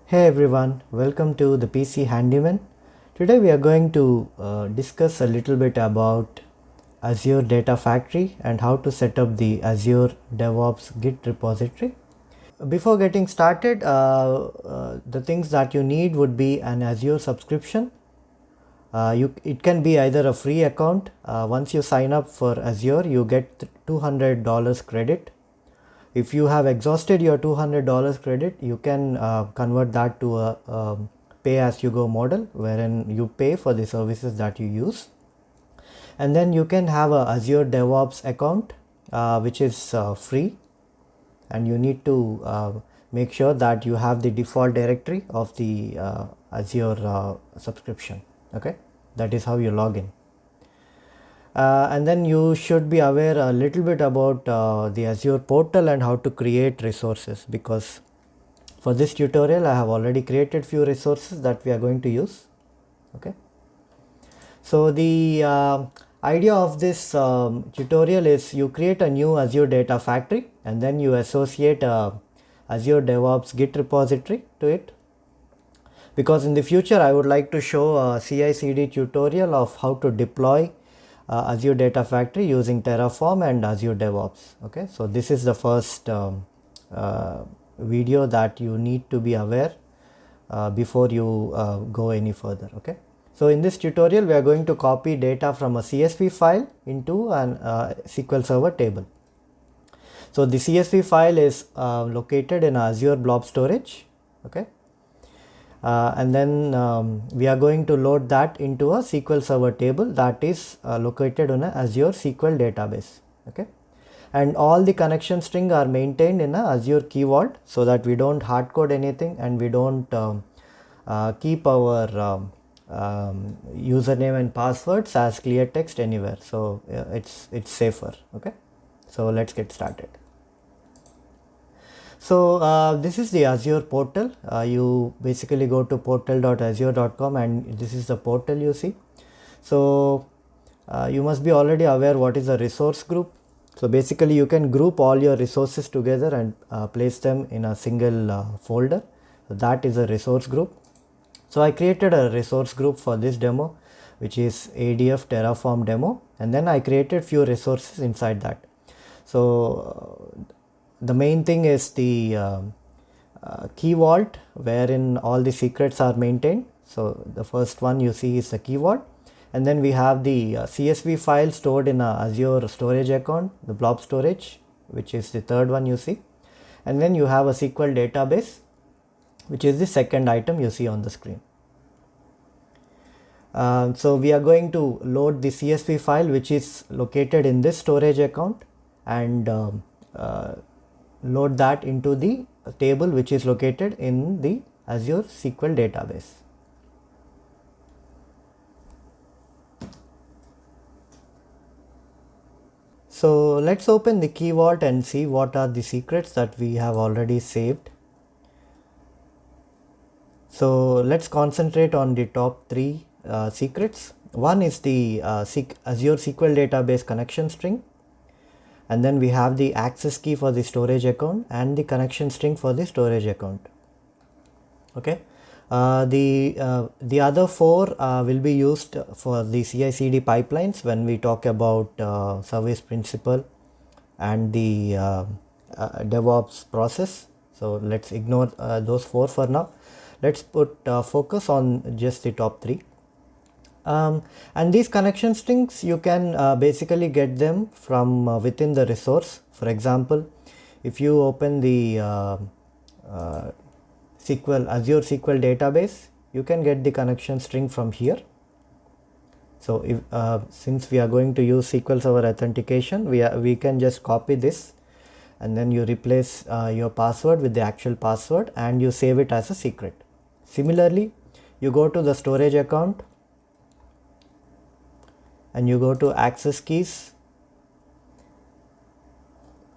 Hey everyone, welcome to the PC Handyman. Today we are going to discuss a little bit about Azure Data Factory and how to set up the Azure DevOps Git repository. Before getting started, the things that you need would be an Azure subscription. It can be either a free account. Once you sign up for Azure, you get $200 credit. If you have exhausted your $200 credit, you can convert that to a pay as you go model, wherein you pay for the services that you use. And then you can have a Azure DevOps account, which is free, and you need to make sure that you have the default directory of the Azure subscription. Okay, that is how you log in. And then you should be aware a little bit about the Azure portal and how to create resources, because for this tutorial I have already created few resources that we are going to use. Okay, so the idea of this tutorial is you create a new Azure Data Factory and then you associate Azure DevOps Git repository to it, because in the future I would like to show a CI/CD tutorial of how to deploy Azure Data Factory using Terraform and Azure DevOps. Okay, so this is the first video that you need to be aware before you go any further. Okay, so in this tutorial we are going to copy data from a CSV file into an SQL Server table. So the CSV file is located in Azure Blob Storage. Okay, and then we are going to load that into a SQL Server table that is located on a Azure SQL database. Okay, and all the connection string are maintained in a Azure Key Vault, so that we don't hard code anything and we don't keep our username and passwords as clear text anywhere. So it's safer. Okay, so let's get started. So this is the Azure portal. You basically go to portal.azure.com and this is the portal you see. So you must be already aware what is a resource group. So basically you can group all your resources together and place them in a single folder. So that is a resource group. So I created a resource group for this demo, which is ADF Terraform demo, and then I created few resources inside that. So the main thing is the key vault, wherein all the secrets are maintained. So the first one you see is the key vault, and then we have the CSV file stored in a Azure storage account, the blob storage, which is the third one you see, and then you have a SQL database, which is the second item you see on the screen. So we are going to load the CSV file, which is located in this storage account, and load that into the table which is located in the Azure SQL database. So let's open the Key Vault and see what are the secrets that we have already saved. So let's concentrate on the top three secrets. One is the Azure SQL database connection string, and then we have the access key for the storage account and the connection string for the storage account. Okay, the other four will be used for the CI/CD pipelines when we talk about service principal and the DevOps process. So let's ignore those four for now. Let's put focus on just the top three. And these connection strings you can basically get them from within the resource. For example, if you open the Azure SQL database, you can get the connection string from here. So if since we are going to use SQL Server authentication, we can just copy this and then you replace your password with the actual password and you save it as a secret. Similarly, you go to the storage account and you go to access keys,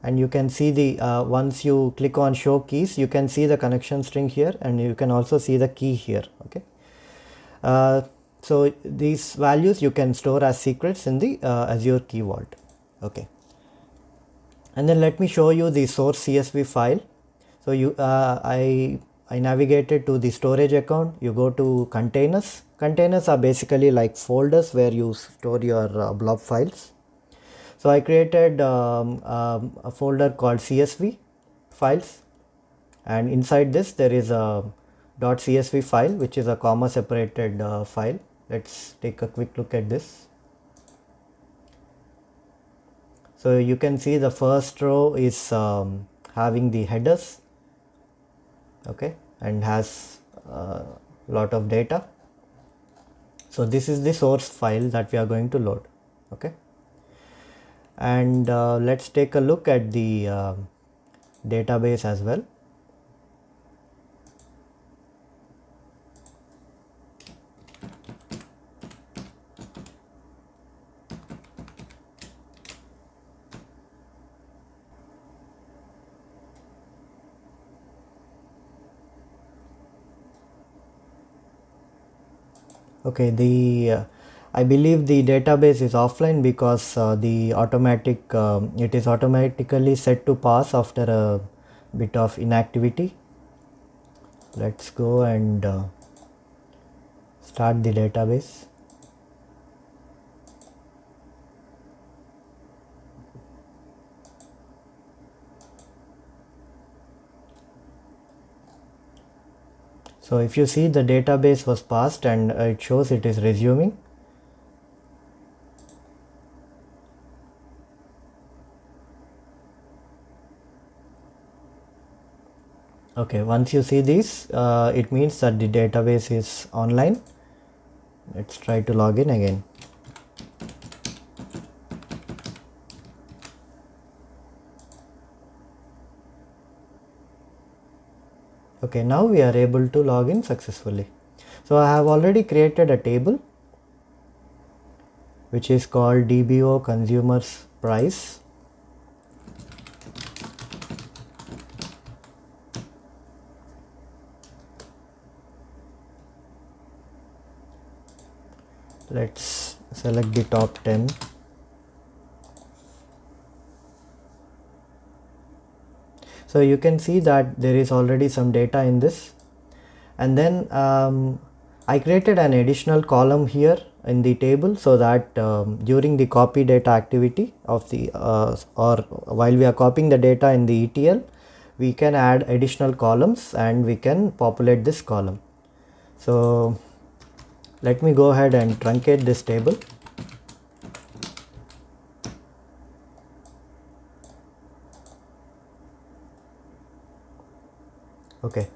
and you can see the once you click on show keys, you can see the connection string here and you can also see the key here. Okay, so these values you can store as secrets in the Azure Key Vault. Okay, and then let me show you the source CSV file. So I I navigated to the storage account. You go to containers. Containers are basically like folders where you store your blob files. So I created a folder called CSV files, and inside this there is a .csv file which is a comma separated file. Let's take a quick look at this. So you can see the first row is having the headers, okay, and has a lot of data. So this is the source file that we are going to load, okay. And let's take a look at the database as well. Okay, I believe the database is offline because it is automatically set to pass after a bit of inactivity. Let's go and start the database. So if you see, the database was passed and it shows it is resuming. Okay, once you see this, it means that the database is online. Let's try to log in again. Okay, now we are able to log in successfully. So I have already created a table which is called DBO consumers price. Let's select the top 10. So you can see that there is already some data in this, and then I created an additional column here in the table so that during the copy data activity of the or while we are copying the data in the ETL, we can add additional columns and we can populate this column. So let me go ahead and truncate this table. Okay.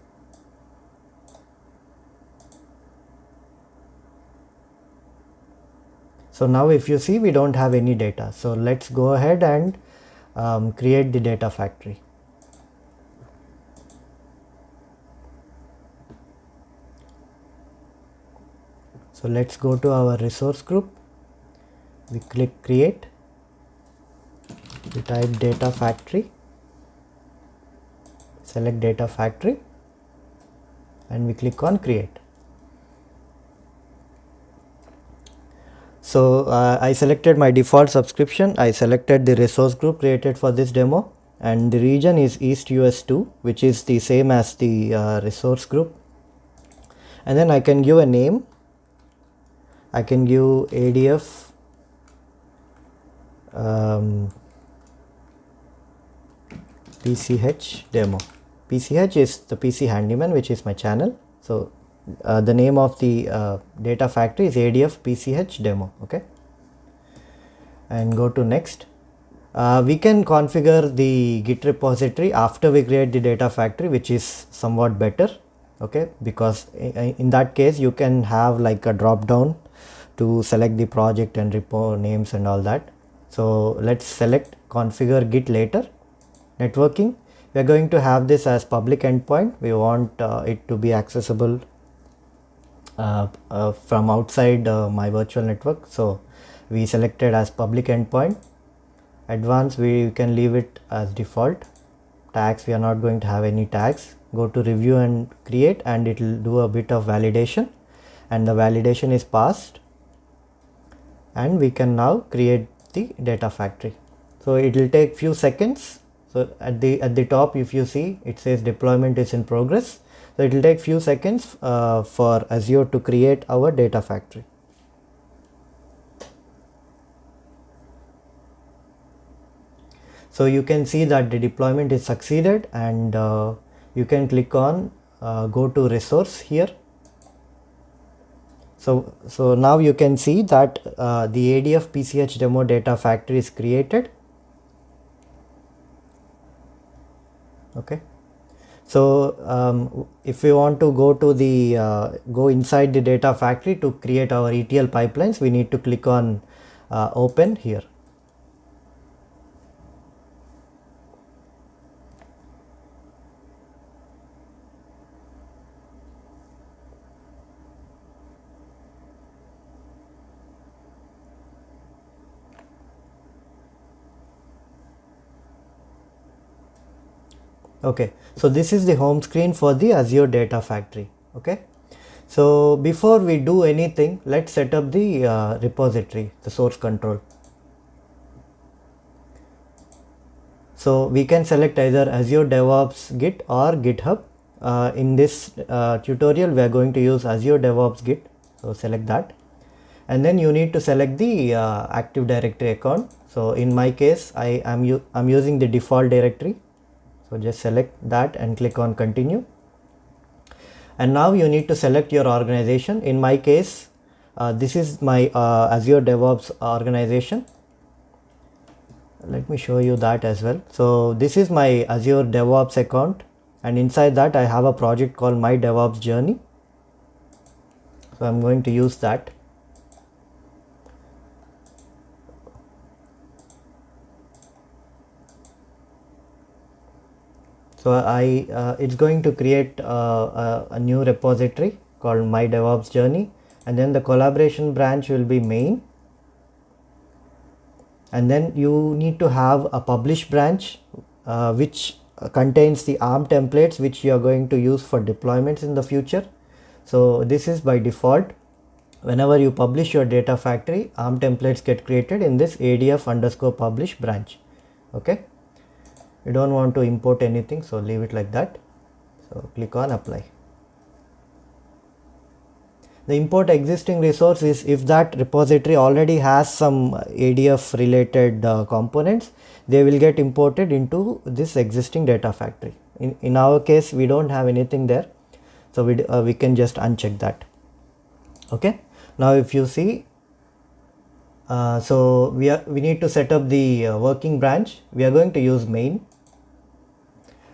So now if you see, we don't have any data. So let's go ahead and create the data factory. So let's go to our resource group. We click create. We type data factory. Select data factory and we click on create. So I selected my default subscription. I selected the resource group created for this demo, and the region is East US 2, which is the same as the resource group. And then I can give a name. I can give ADF PCH demo. PCH is the PC Handyman, which is my channel. So the name of the data factory is ADF PCH demo. Okay, and go to next. We can configure the Git repository after we create the data factory, which is somewhat better. Okay, because in that case you can have like a drop down to select the project and repo names and all that. So let's select configure Git later. Networking, we are going to have this as public endpoint. We want it to be accessible from outside my virtual network. So we selected as public endpoint. Advanced, we can leave it as default. Tags, we are not going to have any tags. Go to review and create, and it will do a bit of validation, and the validation is passed, and we can now create the data factory. So it will take few seconds. So at the top, if you see, it says deployment is in progress. So it will take few seconds for Azure to create our data factory. So you can see that the deployment is succeeded, and you can click on go to resource here. So now you can see that the ADF PCH demo data factory is created. Okay. So if we want to go to the go inside the data factory to create our ETL pipelines, we need to click on open here. Okay, so this is the home screen for the Azure Data Factory. Okay, so before we do anything, let's set up the repository, the source control. So we can select either Azure DevOps Git or GitHub. In this tutorial, we are going to use Azure DevOps Git. So select that, and then you need to select the Active Directory account. So in my case, I'm using the default directory. So just select that and click on continue. And now you need to select your organization. In my case, this is my Azure DevOps organization. Let me show you that as well. So this is my Azure DevOps account, and inside that I have a project called My DevOps Journey. So I'm going to use that. So it's going to create a new repository called My DevOps Journey, and then the collaboration branch will be main, and then you need to have a publish branch which contains the ARM templates which you are going to use for deployments in the future. So this is by default. Whenever you publish your data factory, ARM templates get created in this ADF_publish branch. Okay. You don't want to import anything, so leave it like that. So click on apply. The import existing resource is if that repository already has some ADF related components, they will get imported into this existing data factory. In our case, we don't have anything there, so we can just uncheck that. Okay. Now if you see, so we need to set up the working branch. We are going to use main.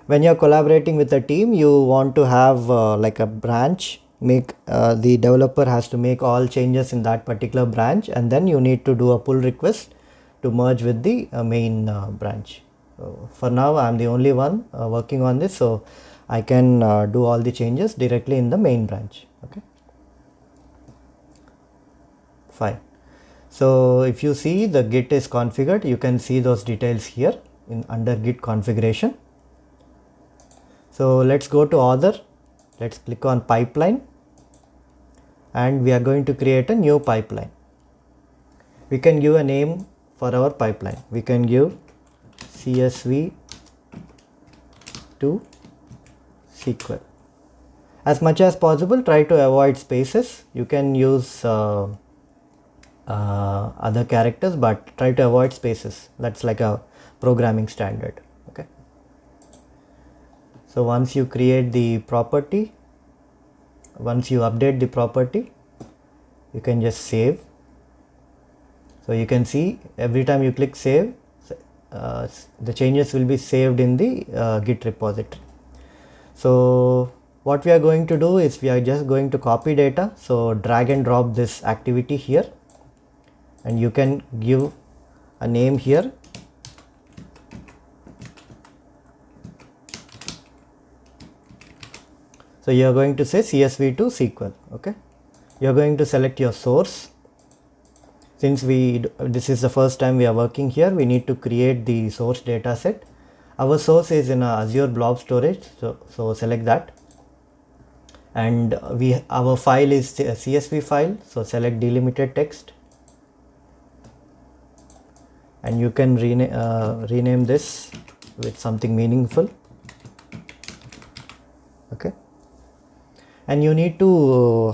When you're collaborating with a team, you want to have like a branch. The developer has to make all changes in that particular branch, and then you need to do a pull request to merge with the main branch. So for now, I'm the only one working on this, so I can do all the changes directly in the main branch. Okay, fine. So if you see the Git is configured, you can see those details here under Git configuration. So let's go to other, let's click on pipeline, and we are going to create a new pipeline. We can give a name for our pipeline. We can give CSV to SQL. As much as possible, try to avoid spaces. You can use other characters, but try to avoid spaces. That's like a programming standard. Okay. So once you create the property, once you update the property, you can just save. So you can see every time you click save, the changes will be saved in the Git repository. So what we are going to do is we are just going to copy data. So drag and drop this activity here, and you can give a name here. So you are going to say CSV to SQL. Okay, you are going to select your source. Since this is the first time we are working here, we need to create the source data set. Our source is in Azure Blob Storage, so select that. And our file is a CSV file, so select delimited text, and you can rename this with something meaningful. Okay. and you need to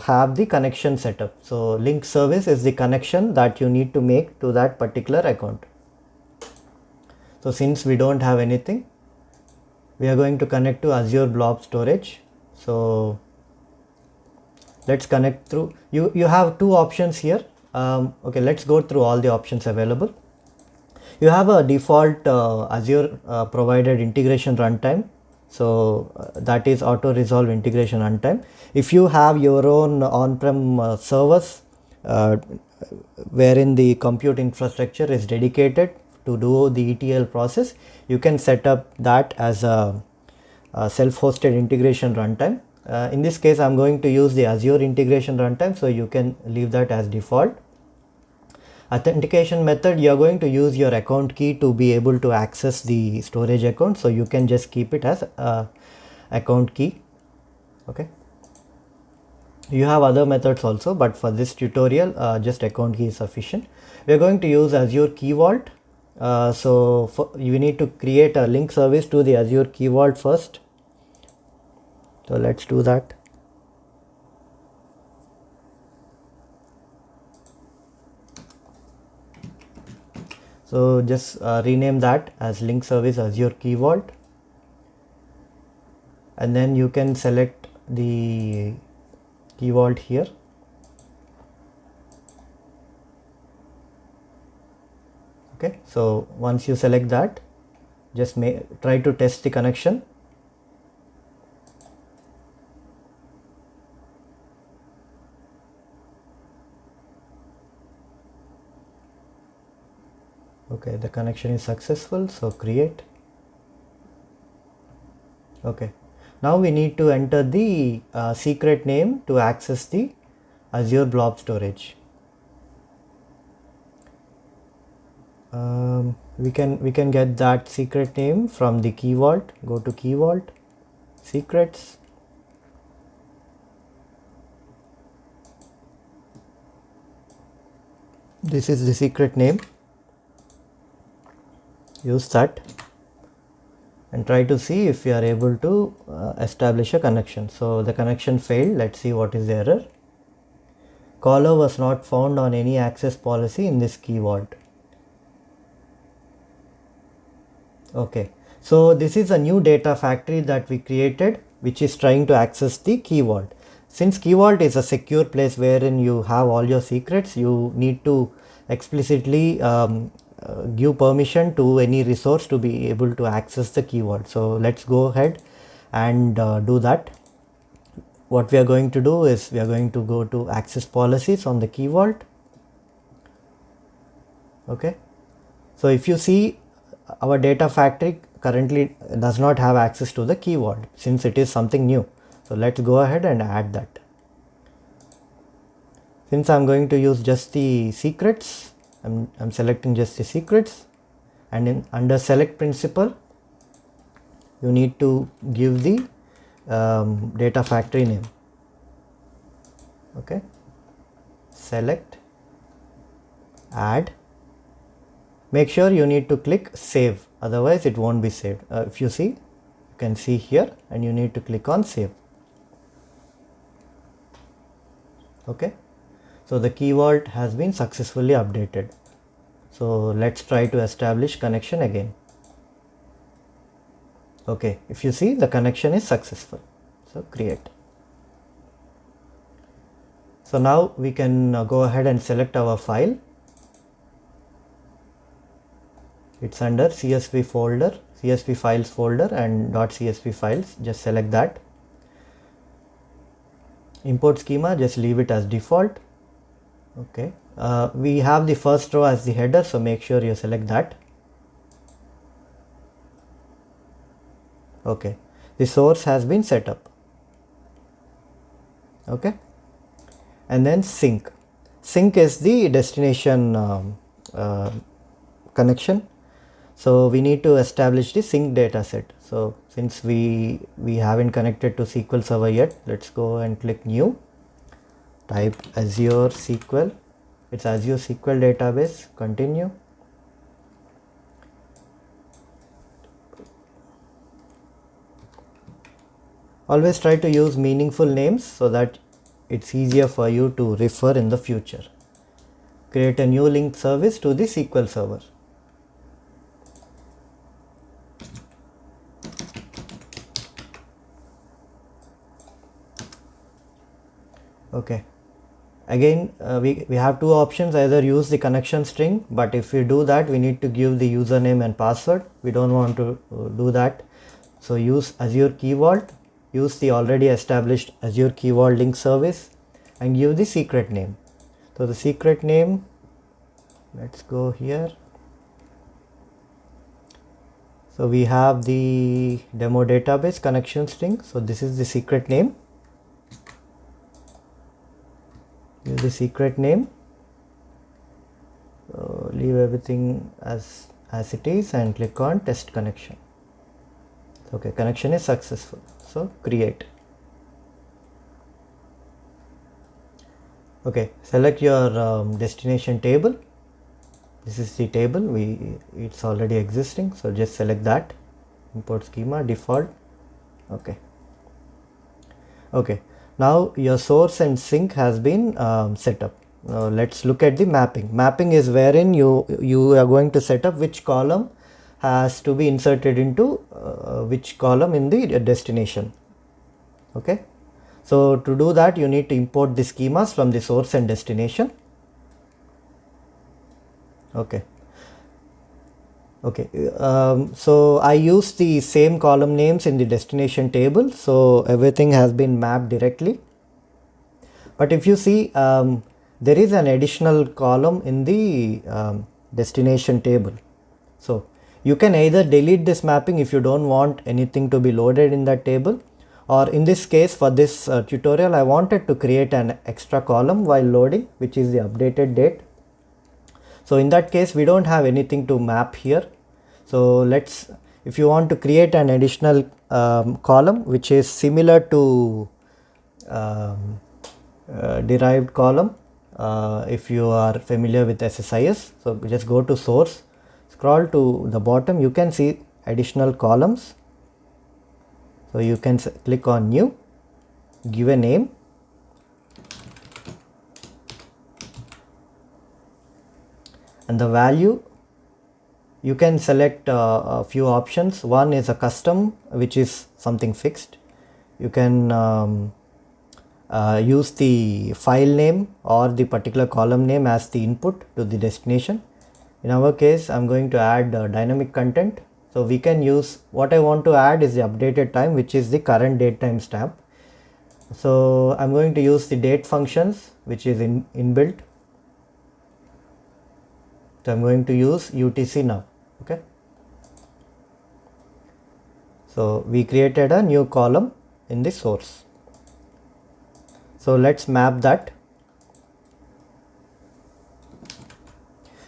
have the connection setup. So link service is the connection that you need to make to that particular account. So since we don't have anything, we are going to connect to Azure Blob Storage. So let's connect through. You have two options here. Okay, let's go through all the options available. You have a default Azure provided integration runtime. So that is auto resolve integration runtime. If you have your own on-prem servers wherein the compute infrastructure is dedicated to do the ETL process, you can set up that as a self-hosted integration runtime. In this case, I'm going to use the Azure integration runtime, so you can leave that as default. Authentication method, you are going to use your account key to be able to access the storage account, so you can just keep it as account key. Okay, you have other methods also, but for this tutorial just account key is sufficient. We are going to use Azure Key Vault. So you need to create a link service to the Azure Key Vault first. So let's do that. So just rename that as link service Azure Key Vault, and then you can select the Key Vault here. Okay, so once you select that, just try to test the connection. Okay, the connection is successful, so create. Okay, now we need to enter the secret name to access the Azure Blob Storage. We can get that secret name from the Key Vault. Go to Key Vault, secrets. This is the secret name. Use that and try to see if you are able to establish a connection. So the connection failed. Let's see what is the error. Caller was not found on any access policy in this Key Vault. Okay, so this is a new data factory that we created, which is trying to access the Key Vault. Since Key Vault is a secure place wherein you have all your secrets, you need to explicitly give permission to any resource to be able to access the Key Vault. So let's go ahead and do that. What we are going to do is we are going to go to access policies on the Key Vault. Okay, so if you see, our data factory currently does not have access to the Key Vault since it is something new. So let's go ahead and add that. Since I'm going to use just the secrets, I'm selecting just the secrets, and under select principal, you need to give the data factory name. Okay, select, add. Make sure you need to click save, otherwise it won't be saved. If you see, you can see here, and you need to click on save. Okay, so the Key Vault has been successfully updated. So let's try to establish connection again. Okay, if you see, the connection is successful. So create. So now we can go ahead and select our file. It's under CSV folder, CSV files folder, and .csv files. Just select that. Import schema, just leave it as default. Okay, we have the first row as the header, so make sure you select that. Okay, the source has been set up. Okay, and then sync. Sync is the destination connection. So we need to establish the sync data set. So since we haven't connected to SQL Server yet, let's go and click new. Type Azure SQL. It's Azure SQL database. Continue. Always try to use meaningful names so that it's easier for you to refer in the future. Create a new link service to the SQL server. Okay. Again, we have two options, either use the connection string, but if we do that, we need to give the username and password. We don't want to do that. So use Azure Key Vault, use the already established Azure Key Vault link service and give the secret name. So the secret name, let's go here. So we have the demo database connection string. So this is the secret name. Use the secret name. Leave everything as it is and click on test connection. Okay, connection is successful. So create. Okay, select your destination table. This is the table, it's already existing, so just select that. Import schema default. Okay, now your source and sink has been set up. Now let's look at the mapping. Mapping is wherein you are going to set up which column has to be inserted into which column in the destination. Okay, so to do that, you need to import the schemas from the source and destination. Okay, so I use the same column names in the destination table, so everything has been mapped directly. But if you see, there is an additional column in the destination table. So you can either delete this mapping if you don't want anything to be loaded in that table, or in this case, for this tutorial, I wanted to create an extra column while loading, which is the updated date. So in that case, we don't have anything to map here. So if you want to create an additional column which is similar to derived column, if you are familiar with SSIS, so just go to source, scroll to the bottom, you can see additional columns. So you can click on new, give a name. And the value, you can select a few options. One is a custom, which is something fixed. You can use the file name or the particular column name as the input to the destination. In our case, I'm going to add dynamic content. So we can use, what I want to add is the updated time, which is the current date time stamp. So I'm going to use the date functions, which is inbuilt. So I'm going to use UTC now. Okay. So we created a new column in the source. So let's map that.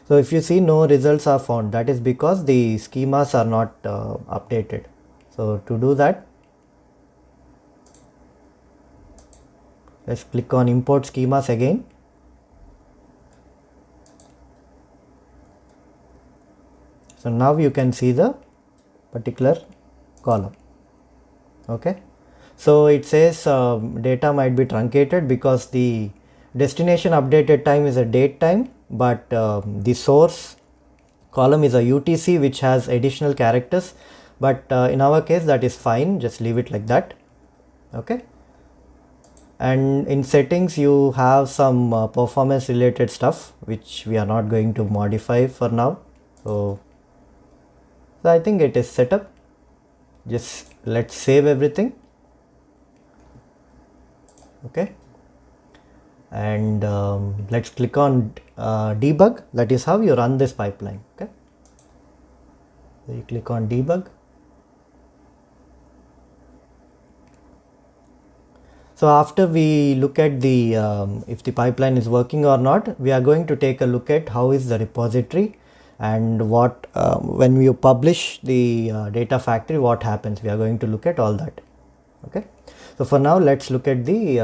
So if you see no results are found, that is because the schemas are not updated. So to do that, let's click on import schemas again. So now you can see the particular column. Okay, so it says data might be truncated because the destination updated time is a date time, but the source column is a UTC which has additional characters, but in our case that is fine, just leave it like that. Okay, and in settings you have some performance related stuff which we are not going to modify for now. So I think it is set up. Just let's save everything. Okay, and let's click on debug. That is how you run this pipeline. Okay, so you click on debug. So after we look at the if the pipeline is working or not, we are going to take a look at how is the repository and what when you publish the data factory, what happens. We are going to look at all that. Okay, so for now let's look at the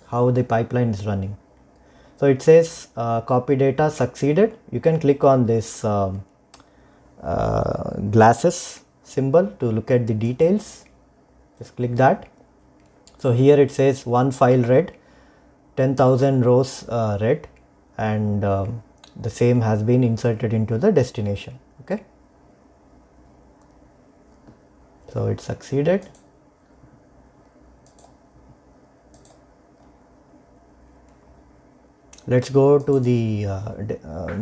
how the pipeline is running. So it says copy data succeeded. You can click on this glasses symbol to look at the details. Just click that. So here it says one file read, 10,000 rows read, and the same has been inserted into the destination. Okay, so it succeeded. Let's go to the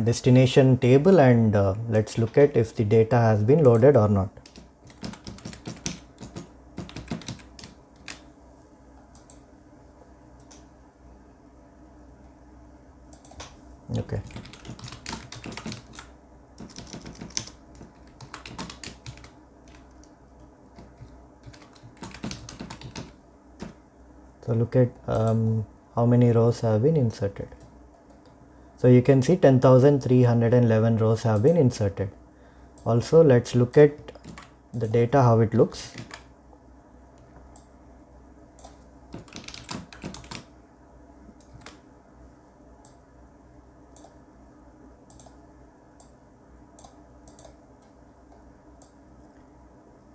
destination table and let's look at if the data has been loaded or not. Okay. So look at how many rows have been inserted. So you can see 10,311 rows have been inserted. Also, let's look at the data, how it looks.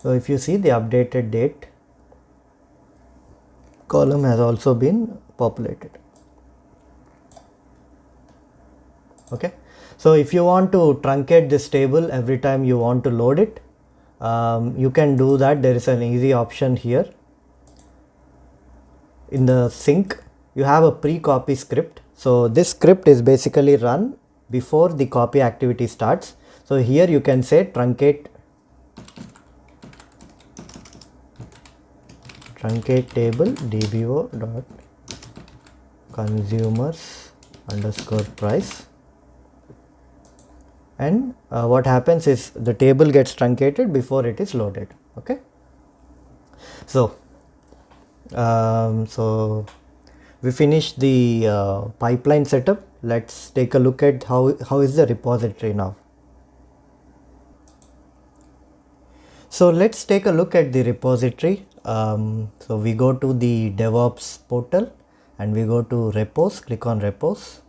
So if you see, the updated date column has also been populated. Okay, so if you want to truncate this table every time you want to load it, you can do that. There is an easy option here. In the sync, you have a pre-copy script. So this script is basically run before the copy activity starts. So here you can say truncate table dbo dot consumers underscore price, and what happens is the table gets truncated before it is loaded. Okay, so we finished the pipeline setup. Let's take a look at how is the repository now. So let's take a look at the repository. So we go to the DevOps portal and we go to repos, click on repos,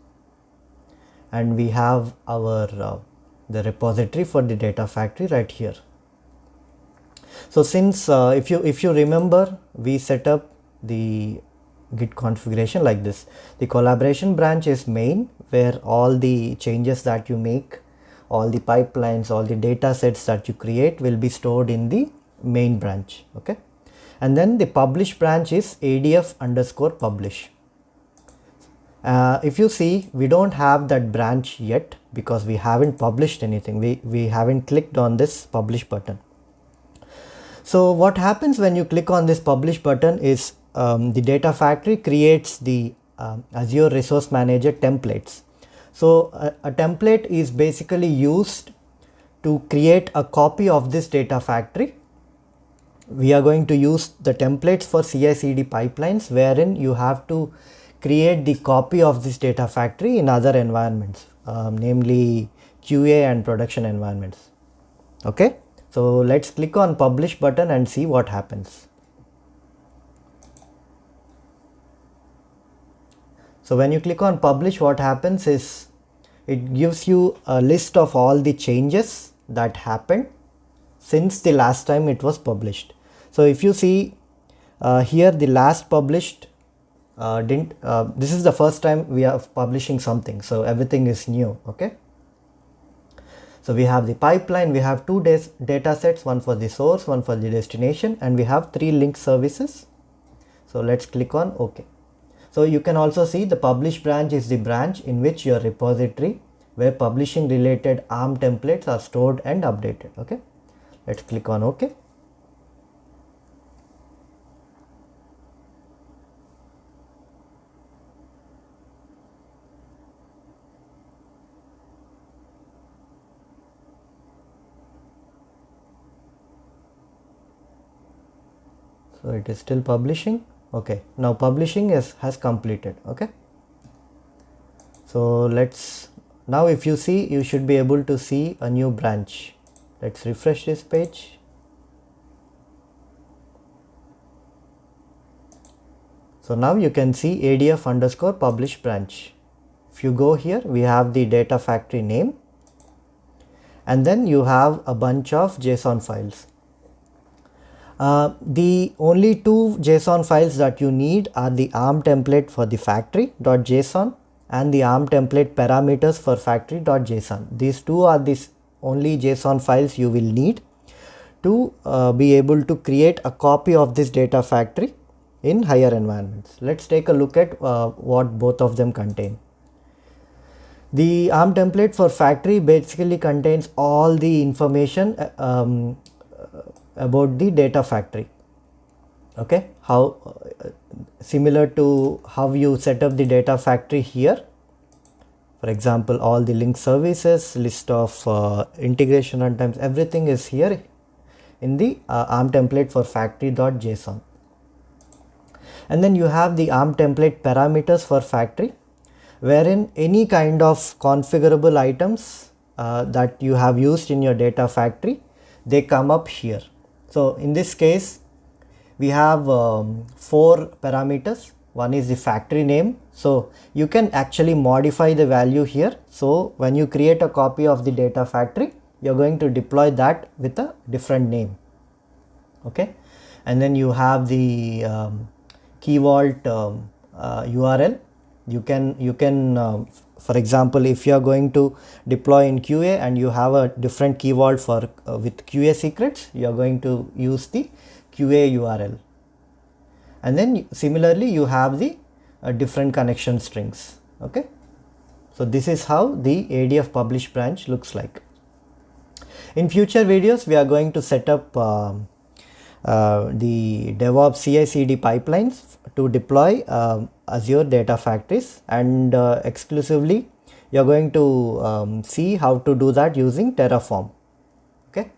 and we have our the repository for the data factory right here. So since if you remember, we set up the Git configuration like this. The collaboration branch is main, where all the changes that you make, all the pipelines, all the data sets that you create will be stored in the main branch. Okay, and then the publish branch is adf underscore publish. If you see, we don't have that branch yet because we haven't published anything. We haven't clicked on this publish button. So what happens when you click on this publish button is the data factory creates the Azure Resource Manager templates. So a template is basically used to create a copy of this data factory. We are going to use the templates for CI/CD pipelines, wherein you have to create the copy of this data factory in other environments, namely QA and production environments. Okay, so let's click on publish button and see what happens. So when you click on publish, what happens is it gives you a list of all the changes that happened since the last time it was published. So if you see here, the last published this is the first time we are publishing something, so everything is new. Okay, so we have the pipeline, we have two data sets, one for the source, one for the destination, and we have 3 link services. So let's click on OK. So you can also see the publish branch is the branch in which your repository where publishing related ARM templates are stored and updated. Okay, let's click on OK. So it is still publishing. Okay, now publishing has completed. Okay, so now if you see, you should be able to see a new branch. Let's refresh this page. So now you can see adf underscore publish branch. If you go here, we have the data factory name, and then you have a bunch of JSON files. The only two JSON files that you need are the ARM template for the factory.json and the ARM template parameters for factory.json. These two are the only JSON files you will need to be able to create a copy of this data factory in higher environments. Let's take a look at what both of them contain. The ARM template for factory basically contains all the information about the data factory. Okay, how similar to how you set up the data factory here. For example, all the link services, list of integration runtimes, everything is here in the ARM template for factory.json. And then you have the ARM template parameters for factory, wherein any kind of configurable items that you have used in your data factory, they come up here. So in this case, we have 4 parameters. One is the factory name. So you can actually modify the value here. So when you create a copy of the data factory, you're going to deploy that with a different name. Okay. And then you have the Key Vault URL. You can for example, if you are going to deploy in QA and you have a different Key Vault for with QA secrets, you are going to use the QA URL. And then similarly you have the different connection strings. Okay, so this is how the ADF publish branch looks like. In future videos we are going to set up the DevOps CI/CD pipelines to deploy Azure data factories, and exclusively you are going to see how to do that using Terraform. Okay,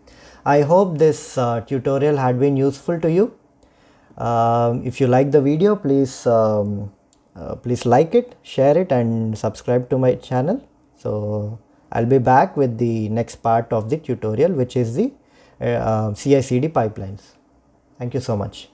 I hope this tutorial had been useful to you. If you like the video, please like it, share it, and subscribe to my channel. So I'll be back with the next part of the tutorial, which is the CI/CD pipelines. Thank you so much.